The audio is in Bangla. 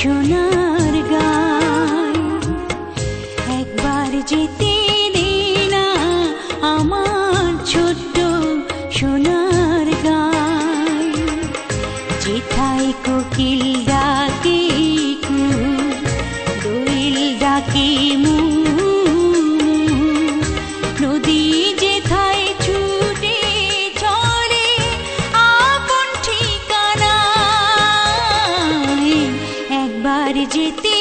সোনার গায় একবার যেতে দে না আমার ছোট্ট সোনার গায় যেথায় কোকিল ডাকে দোয়েল ডাকে নদী যেথায় ছুটে চলে আপন ঠিকানায় একবার যেতে